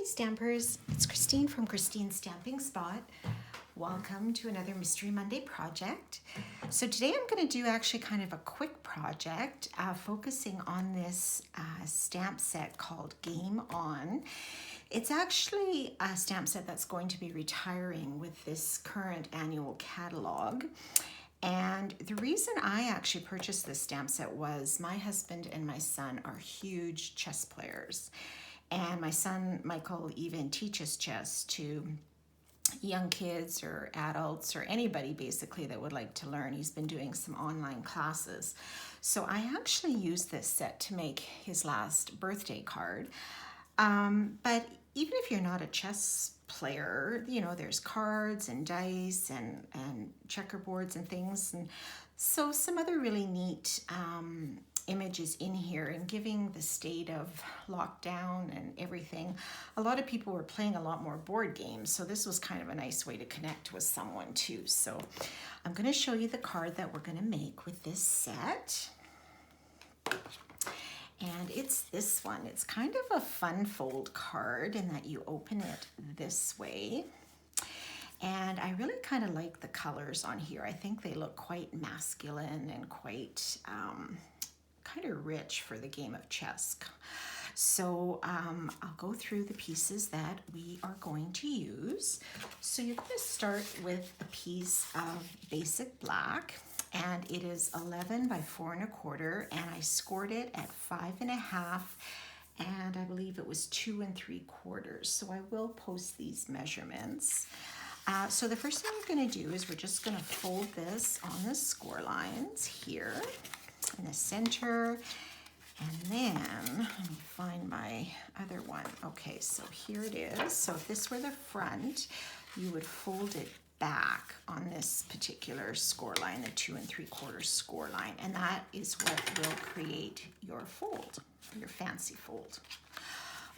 Hi Stampers, it's Christine from Christine's Stamping Spot. Welcome to another Mystery Monday project. So today I'm going to do actually kind of a quick project focusing on this stamp set called Game On. It's actually a stamp set that's going to be retiring with this current annual catalog. And the reason I actually purchased this stamp set was my husband and my son are huge chess players. And my son, Michael, even teaches chess to young kids or adults or anybody basically that would like to learn. He's been doing some online classes. So I actually used this set to make his last birthday card. But even if you're not a chess player, you know, there's cards and dice and checkerboards and things. And so some other really neat images in here, and giving the state of lockdown and everything, a lot of people were playing a lot more board games, so this was kind of a nice way to connect with someone too. So I'm going to show you the card that we're going to make with this set, and it's this one. It's kind of a fun fold card in that you open it this way. And I really kind of like the colors on here. I think they look quite masculine and quite kind of rich for the game of chess. So I'll go through the pieces that we are going to use. So you're going to start with a piece of basic black, and it is 11 by 4 1/4, and I scored it at 5 1/2, and I believe it was 2 3/4. So I will post these measurements. So the first thing we're going to do is we're just going to fold this on the score lines here in the center, and then let me find my other one. Okay, so here it is. So if this were the front, you would fold it back on this particular score line, the 2 3/4 score line, and that is what will create your fold, your fancy fold.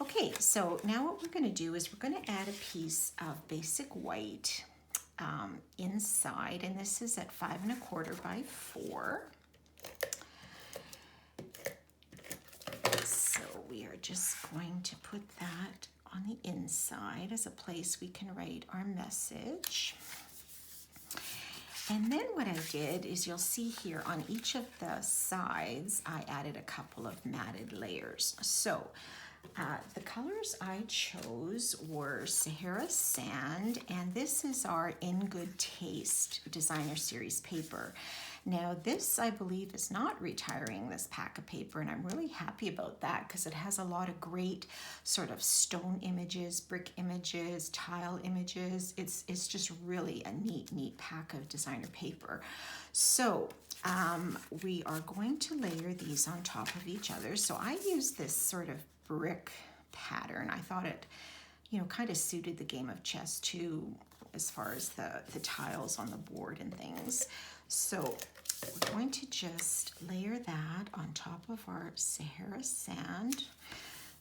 Okay, so now what we're going to do is we're going to add a piece of basic white inside, and this is at 5 1/4 by 4. So we are just going to put that on the inside as a place we can write our message. And then what I did is, you'll see here on each of the sides, I added a couple of matted layers. So the colors I chose were Sahara Sand, and this is our In Good Taste Designer Series paper. Now this, I believe, is not retiring, this pack of paper, and I'm really happy about that because it has a lot of great sort of stone images, brick images, tile images. It's just really a neat pack of designer paper. So we are going to layer these on top of each other. So I used this sort of brick pattern. I thought it, you know, kind of suited the game of chess too, as far as the tiles on the board and things. So we're going to just layer that on top of our Sahara Sand.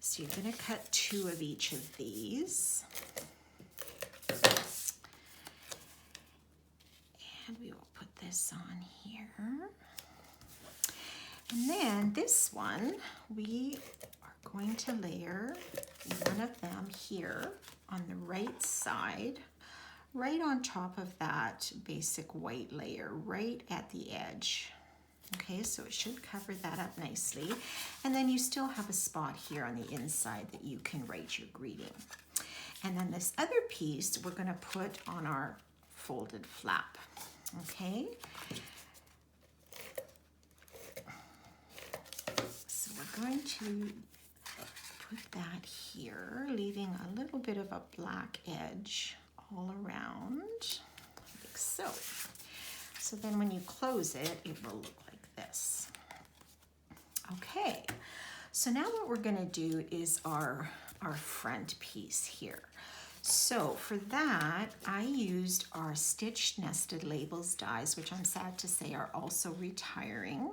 So you're going to cut 2 of each of these. And we will put this on here. And then this one, we are going to layer one of them here on the right side, right on top of that basic white layer, right at the edge. Okay, so it should cover that up nicely. And then you still have a spot here on the inside that you can write your greeting. And then this other piece we're going to put on our folded flap. Okay. So we're going to put that here, leaving a little bit of a black edge all around, like so. So then when you close it, it will look like this. Okay, so now what we're going to do is our front piece here. So for that, I used our Stitched Nested Labels dies, which I'm sad to say are also retiring.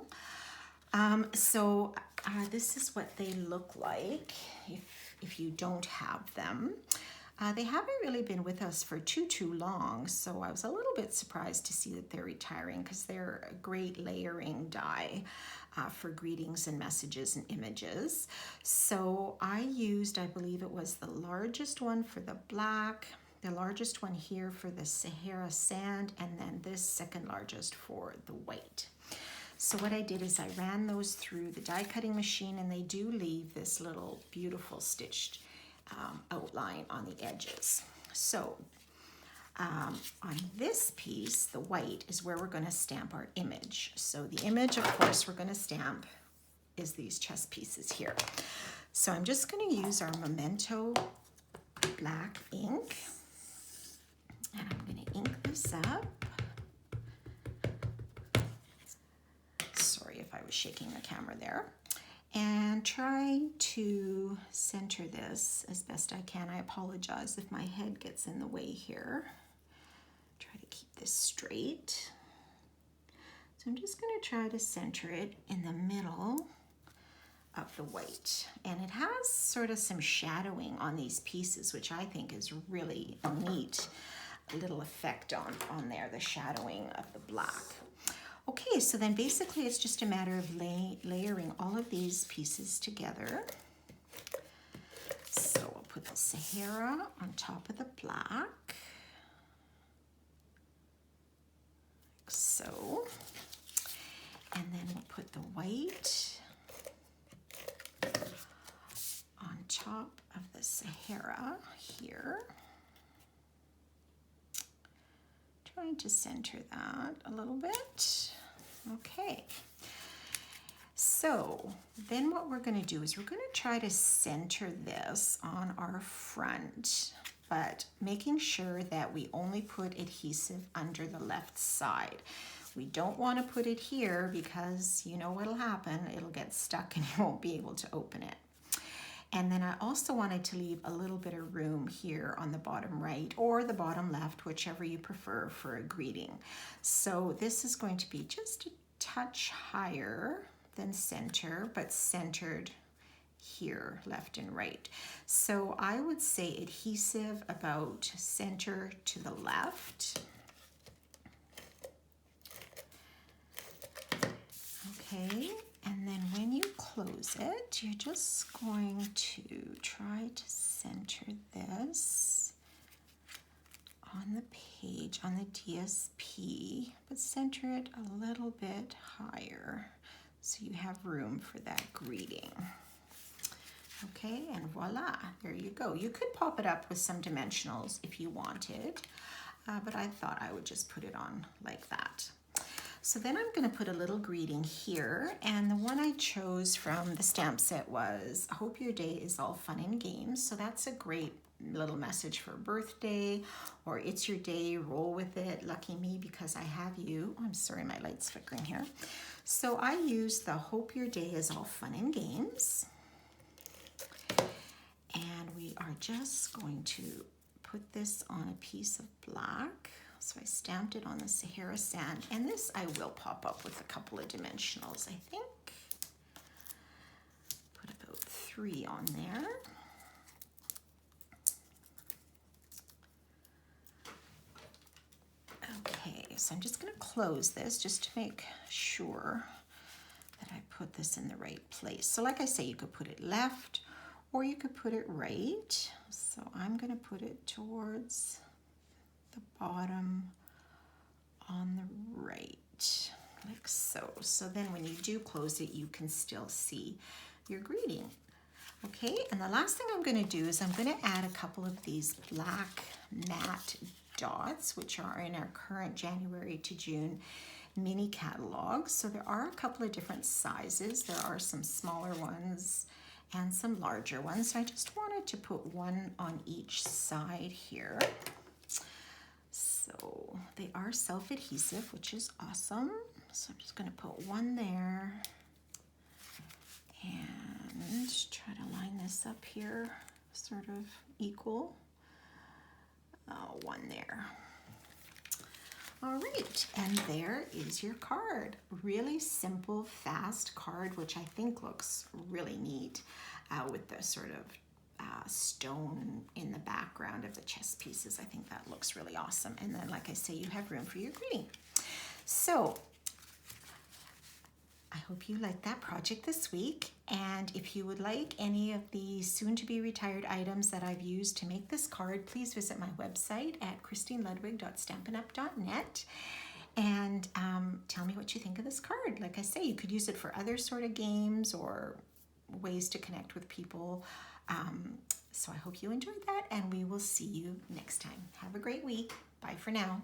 This is what they look like if you don't have them. They haven't really been with us for too long, so I was a little bit surprised to see that they're retiring because they're a great layering die for greetings and messages and images. So I used, I believe it was the largest one for the black, the largest one here for the Sahara sand, and then this second largest for the white. So what I did is I ran those through the die cutting machine, and they do leave this little beautiful stitched outline on the edges. So on this piece, the white, is where we're going to stamp our image. So the image, of course, we're going to stamp is these chess pieces here. So I'm just going to use our Memento black ink, and I'm going to ink this up. Sorry if I was shaking the camera there. And try to center this as best I can. I apologize if my head gets in the way here. Try to keep this straight. So I'm just going to try to center it in the middle of the white. And it has sort of some shadowing on these pieces, which I think is really a neat little effect on there, the shadowing of the black. Okay, so then basically it's just a matter of layering all of these pieces together. So we'll put the Sahara on top of the black, like so. And then we'll put the white on top of the Sahara here. Trying to center that a little bit. Okay, so then what we're going to do is we're going to try to center this on our front, but making sure that we only put adhesive under the left side. We don't want to put it here because you know what'll happen. It'll get stuck and you won't be able to open it. And then I also wanted to leave a little bit of room here on the bottom right or the bottom left, whichever you prefer for a greeting. So this is going to be just a touch higher than center, but centered here, left and right. So I would say adhesive about center to the left. Okay. And then when you close it, you're just going to try to center this on the page, on the DSP, but center it a little bit higher so you have room for that greeting. Okay, and voila, there you go. You could pop it up with some dimensionals if you wanted, but I thought I would just put it on like that. So then I'm going to put a little greeting here, and the one I chose from the stamp set was, I hope your day is all fun and games. So that's a great little message for birthday, or it's your day, roll with it, lucky me because I have you. Oh, I'm sorry, my light's flickering here. So I used the hope your day is all fun and games. And we are just going to put this on a piece of black. So I stamped it on the Sahara sand, and this I will pop up with a couple of dimensionals, I think. Put about 3 on there. Okay, so I'm just going to close this just to make sure that I put this in the right place. So like I say, you could put it left or you could put it right. So I'm going to put it towards the bottom on the right, like so. So then when you do close it, you can still see your greeting. Okay, and the last thing I'm going to do is I'm going to add a couple of these black matte dots, which are in our current January to June mini catalog. So there are a couple of different sizes. There are some smaller ones and some larger ones. So I just wanted to put one on each side here. So they are self-adhesive, which is awesome. So I'm just going to put one there and try to line this up here, sort of equal. One there. All right, and there is your card. Really simple, fast card, which I think looks really neat with the sort of stone in the background of the chess pieces. I think that looks really awesome. And then, like I say, you have room for your greeting. So I hope you liked that project this week. And if you would like any of the soon-to-be retired items that I've used to make this card, please visit my website at christineludwig.stampinup.net and tell me what you think of this card. Like I say, you could use it for other sort of games or ways to connect with people. So I hope you enjoyed that, and we will see you next time. Have a great week. Bye for now.